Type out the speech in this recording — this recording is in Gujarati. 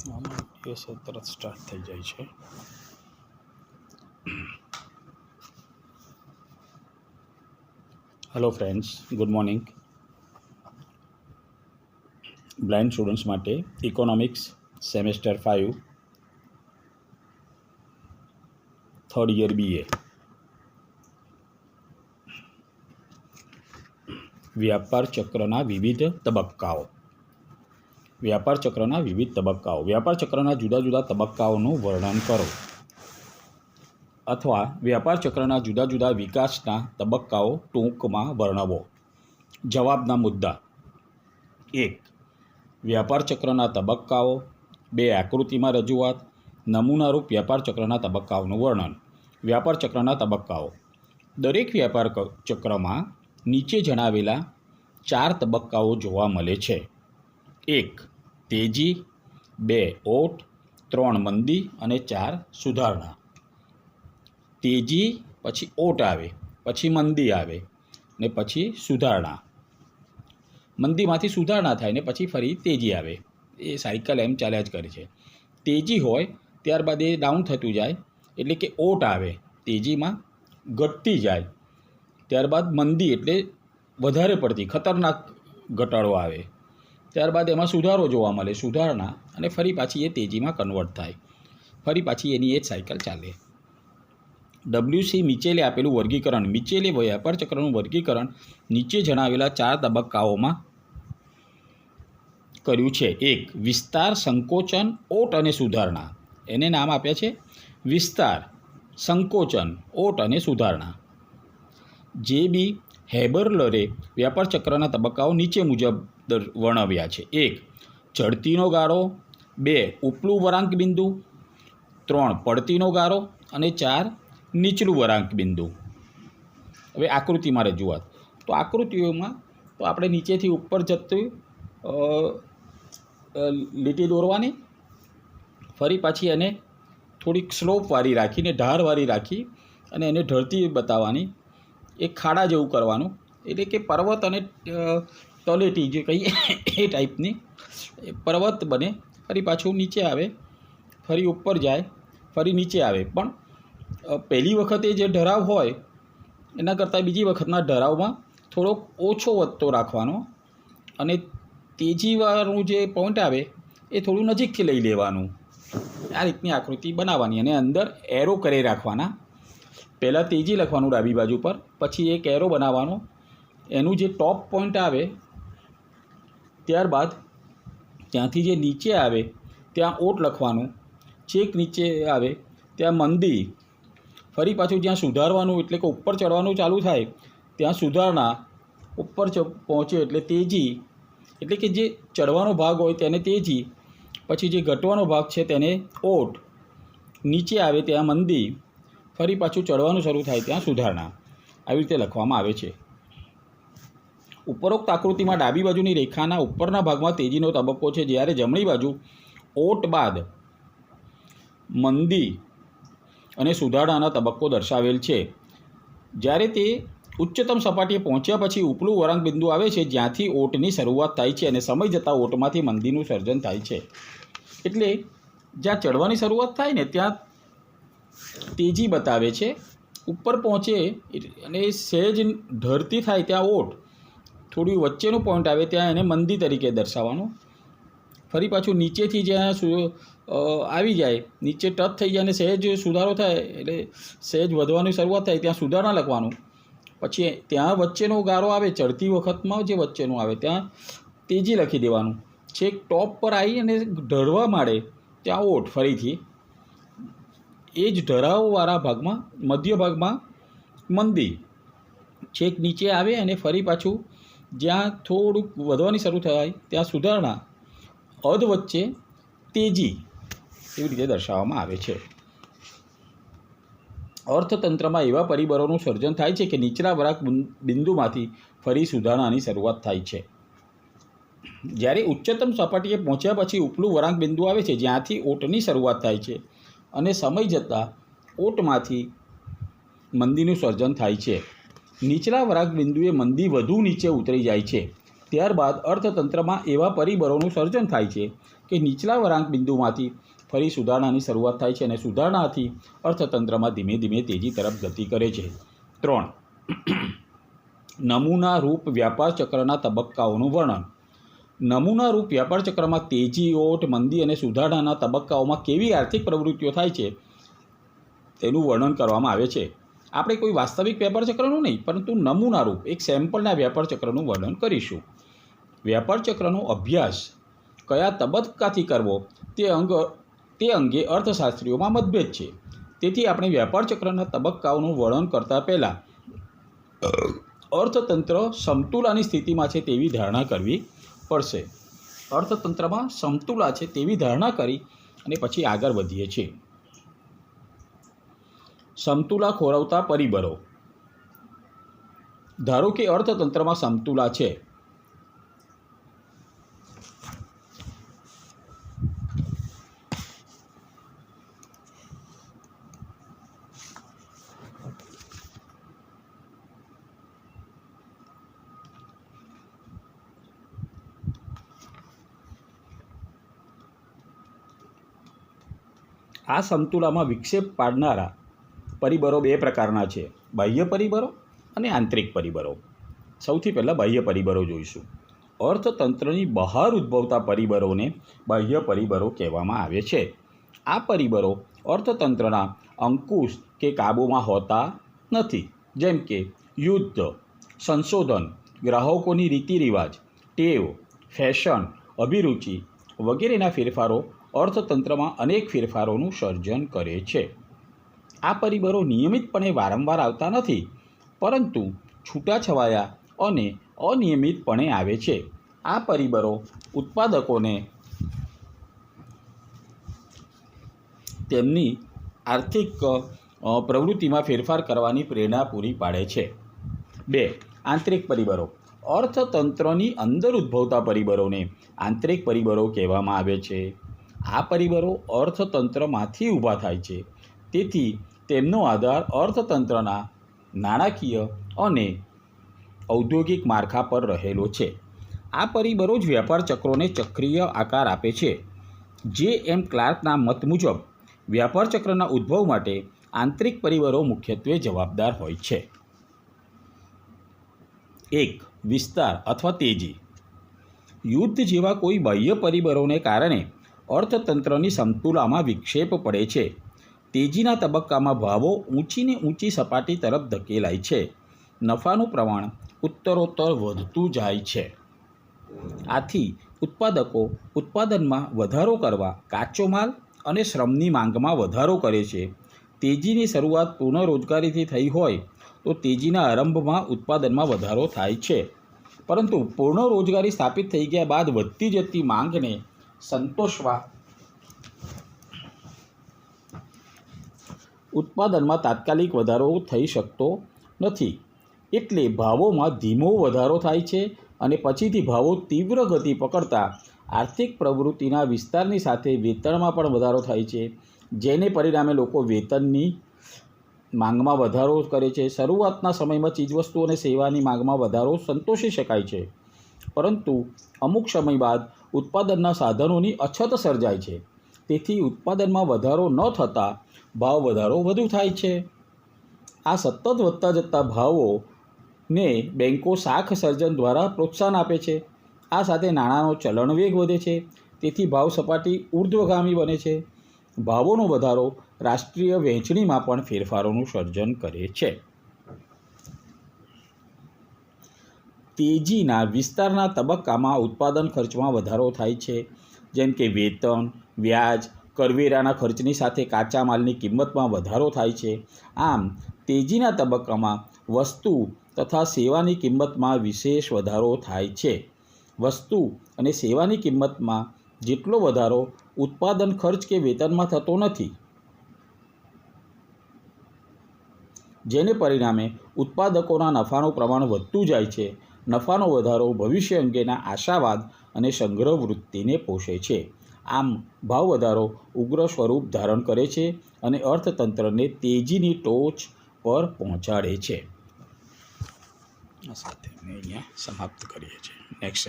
આમાં એ તરત સ્ટાર્ટ થઈ જાય છે. Hello friends, good morning. Blind students માટે economics semester 5 third year BA વ્યાપાર ચક્રના વિવિધ તબક્કાઓ. વ્યાપાર ચક્રના વિવિધ તબક્કાઓ. વ્યાપાર ચક્રના જુદા જુદા તબક્કાઓનું વર્ણન કરો અથવા વ્યાપાર ચક્રના જુદા જુદા વિકાસના તબક્કાઓ ટૂંકમાં વર્ણવો. જવાબના મુદ્દા: 1. વ્યાપાર ચક્રના તબક્કાઓ. 2. આકૃતિમાં રજૂઆત. નમૂનારૂપ વ્યાપાર ચક્રના તબક્કાઓનું વર્ણન. વ્યાપાર ચક્રના તબક્કાઓ. દરેક વ્યાપાર ચક્રમાં નીચે જણાવેલા 4 તબક્કાઓ જોવા મળે છે. 1. તેજી. 2. ઓટ. 3. મંદી અને 4. સુધારણા. તેજી પછી ઓટ આવે, પછી મંદી આવે ને પછી સુધારણા. મંદીમાંથી સુધારણા થાય ને પછી ફરી તેજી આવે. એ સાયકલ એમ ચાલ્યા જ કરે છે. તેજી હોય ત્યારબાદ એ ડાઉન થતું જાય એટલે કે ઓટ આવે, તેજીમાં ઘટતી જાય. ત્યારબાદ મંદી એટલે વધારે પડતી ખતરનાક ઘટાડો આવે. ત્યારબાદ એમાં સુધારો જોવા મળે, સુધારણા, અને ફરી પાછી એ તેજીમાં કન્વર્ટ થાય. ફરી પાછી એની એ જ સાયકલ ચાલે. WC મિચેલે આપેલું વર્ગીકરણ. મિચેલે વ્યાપાર ચક્રનું વર્ગીકરણ નીચે જણાવેલા 4 તબક્કાઓમાં કર્યું છે. 1. વિસ્તાર, સંકોચન, ઓટ અને સુધારણા. એને નામ આપ્યા છે વિસ્તાર, સંકોચન, ઓટ અને સુધારણા. JB હેબરલરે વ્યાપાર ચક્રના તબક્કાઓ નીચે મુજબ વર્ણવ્યા છે. 1. ચડતીનો ગાળો. 2. ઉપલું વળાંક બિંદુ. 3. પડતીનો ગાળો અને 4. નીચલું વળાંક બિંદુ. હવે આકૃતિમાં રજૂઆત. તો આકૃતિઓમાં તો આપણે નીચેથી ઉપર જતી લીટી દોરવાની, ફરી પાછી એને થોડીક સ્લોપવાળી રાખીને ઢાળવાળી રાખી અને એને ઢળતી બતાવવાની. એક ખાડા જેવું કરવાનું, એટલે કે પર્વત અને તળેટી જે કહીએ એ ટાઈપની પર્વત બને. ફરી પાછું નીચે આવે, ફરી ઉપર જાય, ફરી નીચે આવે. પણ પહેલી વખતે જે ઢરાવ હોય એના કરતાં બીજી વખતના ઢરાવમાં થોડોક ઓછો વધતો રાખવાનો અને તેજીવાળું જે પોઈન્ટ આવે એ થોડું નજીકથી લઈ લેવાનું. આ રીતની આકૃતિ બનાવવાની અને અંદર એરો કરી રાખવાના. પહેલાં તેજી લખવાનું ડાબી બાજુ પર, પછી એક એરો બનાવવાનો. એનું જે ટોપ પોઈન્ટ આવે ત્યારબાદ ત્યાંથી જે નીચે આવે ત્યાં ઓટ લખવાનું. છેક નીચે આવે ત્યાં મંદી. ફરી પાછું જ્યાં સુધારવાનું એટલે કે ઉપર ચડવાનું ચાલુ થાય ત્યાં સુધારણા. ઉપર પહોંચે એટલે તેજી, એટલે કે જે ચડવાનો ભાગ હોય તેને તેજી, પછી જે ઘટવાનો ભાગ છે તેને ઓટ. નીચે આવે ત્યાં મંદી, ફરી પાછું ચડવાનું શરૂ થાય ત્યાં સુધારણા. આવી રીતે લખવામાં આવે છે. ઉપરોક્ત આકૃતિમાં ડાબી બાજુની રેખાના ઉપરના ભાગમાં તેજીનો તબક્કો છે, જ્યારે જમણી બાજુ ઓટ બાદ મંદી અને સુધારણાનો તબક્કો દર્શાવેલ છે. જ્યારે તે ઉચ્ચતમ સપાટીએ પહોંચ્યા પછી ઉપલું વળાંક બિંદુ આવે છે, જ્યાંથી ઓટની શરૂઆત થાય છે અને સમય જતાં ઓટમાંથી મંદીનું સર્જન થાય છે. એટલે જ્યાં ચડવાની શરૂઆત થાય ને ત્યાં તેજી બતાવે છે, ઉપર પહોંચે અને સહેજ ઢળતી થાય ત્યાં ઓટ, થોડી વચ્ચેનું પોઈન્ટ આવે ત્યાં એને મંદી તરીકે દર્શાવવાનું. ફરી પાછું નીચેથી જ્યાં આવી જાય, નીચે ટચ થઈ જાય અને સહેજ સુધારો થાય એટલે સહેજ વધવાની શરૂઆત થાય ત્યાં સુધારણા લખવાનું. પછી ત્યાં વચ્ચેનો ગાળો આવે, ચડતી વખતમાં જે વચ્ચેનું આવે ત્યાં તેજી લખી દેવાનું. છેક ટોપ પર આવી અને ઢળવા માંડે ત્યાં ઓટ. ફરીથી એ જ ઢળાવવાળા ભાગમાં મધ્ય ભાગમાં મંદી. છેક નીચે આવે અને ફરી પાછું જ્યાં થોડુંક વધવાની શરૂ થાય ત્યાં સુધારણા. અધ વચ્ચે તેજી. એવી રીતે દર્શાવવામાં આવે છે. અર્થતંત્રમાં એવા પરિબળોનું સર્જન થાય છે કે નીચલા વળાંક બિંદુમાંથી ફરી સુધારણાની શરૂઆત થાય છે. જ્યારે ઉચ્ચતમ સપાટીએ પહોંચ્યા પછી ઉપલું વળાંક બિંદુ આવે છે, જ્યાંથી ઓટની શરૂઆત થાય છે અને સમય જતાં ઓટમાંથી મંદીનું સર્જન થાય છે. નીચલા વળાંક બિંદુએ મંદી વધુ નીચે ઉતરી જાય છે. ત્યારબાદ અર્થતંત્રમાં એવા પરિબળોનું સર્જન થાય છે કે નીચલા વળાંક બિંદુમાંથી ફરી સુધારણાની શરૂઆત થાય છે અને સુધારણાથી અર્થતંત્રમાં ધીમે ધીમે તેજી તરફ ગતિ કરે છે. 3. નમૂના રૂપ વ્યાપાર ચક્રના તબક્કાઓનું વર્ણન. નમૂના રૂપ વ્યાપાર ચક્રમાં તેજી, ઓટ, મંદી અને સુધારણાના તબક્કાઓમાં કેવી આર્થિક પ્રવૃત્તિઓ થાય છે તેનું વર્ણન કરવામાં આવે છે. આપણે કોઈ વાસ્તવિક વ્યાપાર ચક્રનું નહીં, પરંતુ નમૂના રૂપ એક સેમ્પલના વ્યાપાર ચક્રનું વર્ણન કરીશું. વ્યાપાર ચક્રનો અભ્યાસ કયા તબક્કાથી કરવો તે અંગે અર્થશાસ્ત્રીઓમાં મતભેદ છે. તેથી આપણે વ્યાપાર ચક્રના તબક્કાઓનું વર્ણન કરતાં પહેલાં અર્થતંત્ર સમતુલાની સ્થિતિમાં છે તેવી ધારણા કરવી પડશે. અર્થતંત્રમાં સમતુલા છે તેવી ધારણા કરી અને પછી આગળ વધીએ છીએ. સમતુલા ખોરવતા પરિબળો. ધારો કે અર્થતંત્રમાં સમતુલા છે. આ સમતુલામાં વિક્ષેપ પાડનારા પરિબળો બે પ્રકારના છે: બાહ્ય પરિબળો અને આંતરિક પરિબળો. સૌથી પહેલાં બાહ્ય પરિબળો જોઈશું. અર્થતંત્રની બહાર ઉદ્ભવતા પરિબળોને બાહ્ય પરિબળો કહેવામાં આવે છે. આ પરિબળો અર્થતંત્રના અંકુશ કે કાબૂમાં હોતા નથી, જેમ કે યુદ્ધ, સંશોધન, ગ્રાહકોની રીતિરિવાજ, ટેવ, ફેશન, અભિરુચિ વગેરેના ફેરફારો અર્થતંત્રમાં અનેક ફેરફારોનું સર્જન કરે છે. આ પરિબળો નિયમિતપણે વારંવાર આવતા નથી, પરંતુ છૂટાછવાયા અને અનિયમિતપણે આવે છે. આ પરિબળો ઉત્પાદકોને તેમની આર્થિક પ્રવૃત્તિમાં ફેરફાર કરવાની પ્રેરણા પૂરી પાડે છે. 2. આંતરિક પરિબળો. અર્થતંત્રની અંદર ઉદ્ભવતા પરિબળોને આંતરિક પરિબળો કહેવામાં આવે છે. આ પરિબળો અર્થતંત્રમાંથી ઊભા થાય છે, તેથી તેમનો આધાર અર્થતંત્રના નાણાકીય અને ઔદ્યોગિક માળખા પર રહેલો છે. આ પરિબળો જ વ્યાપાર ચક્રોને ચક્રીય આકાર આપે છે. જે.એમ. ક્લાર્કના મત મુજબ વ્યાપાર ચક્રના ઉદ્ભવ માટે આંતરિક પરિબળો મુખ્યત્વે જવાબદાર હોય છે. 1. વિસ્તાર અથવા તેજી. યુદ્ધ જેવા કોઈ બાહ્ય પરિબળોને કારણે અર્થતંત્રની સમતુલામાં વિક્ષેપ પડે છે. તેજીના તબક્કામાં ભાવો ઊંચીને ઊંચી સપાટી તરફ ધકેલાય છે. નફાનું પ્રમાણ ઉત્તરોત્તર વધતું જાય છે. આથી ઉત્પાદકો ઉત્પાદનમાં વધારો કરવા કાચો માલ અને શ્રમની માંગમાં વધારો કરે છે. તેજીની શરૂઆત પૂર્ણ રોજગારીથી થઈ હોય તો તેજીના આરંભમાં ઉત્પાદનમાં વધારો થાય છે, પરંતુ પૂર્ણ રોજગારી સ્થાપિત થઈ ગયા બાદ વધતી જતી માંગને સંતોષવા ઉત્પાદનમાં તાત્કાલિક વધારો થઈ શકતો નથી. એટલે ભાવોમાં ધીમો વધારો થાય છે અને પછીથી ભાવો તીવ્ર ગતિ પકડતા આર્થિક પ્રવૃત્તિના વિસ્તારની સાથે વેતનમાં પણ વધારો થાય છે, જેને પરિણામે લોકો વેતનની માંગમાં વધારો કરે છે. શરૂઆતના સમયમાં ચીજવસ્તુઓ અને સેવાની માંગમાં વધારો સંતોષી શકાય છે, પરંતુ અમુક સમય બાદ ઉત્પાદનના સાધનોની અછત સર્જાય છે. તેથી ઉત્પાદનમાં વધારો ન થતાં ભાવ વધારો વધુ થાય છે. આ સતત વધતા જતા ભાવોને બેન્કો શાખ સર્જન દ્વારા પ્રોત્સાહન આપે છે. આ સાથે નાણાંનો ચલણ વેગ વધે છે, તેથી ભાવ સપાટી ઉર્ધ્વગામી બને છે. ભાવોનો વધારો રાષ્ટ્રીય વહેંચણીમાં પણ ફેરફારોનું સર્જન કરે છે. તેજીના વિસ્તારના તબક્કામાં ઉત્પાદન ખર્ચમાં વધારો થાય છે, જેમ કે વેતન, વ્યાજ, કરવેરાના ખર્ચની સાથે કાચા માલની કિંમતમાં વધારો થાય છે. આમ તેજીના તબક્કામાં વસ્તુ તથા સેવાની કિંમતમાં વિશેષ વધારો થાય છે. વસ્તુ અને સેવાની કિંમતમાં જેટલો વધારો ઉત્પાદન ખર્ચ કે વેતનમાં થતો નથી, જેને પરિણામે ઉત્પાદકોના નફાનું પ્રમાણ વધતું જાય છે. નફાનો વધારો ભવિષ્ય અંગેના આશાવાદ અને સંગ્રહ વૃત્તિને પોષે છે. આમ ભાવ વધારો ઉગ્ર સ્વરૂપ ધારણ કરે છે અને અર્થતંત્રને તેજીની ટોચ પર પહોંચાડે છે. આ સાથે અમે અહીંયા સમાપ્ત કરીએ છીએ. નેક્સ્ટ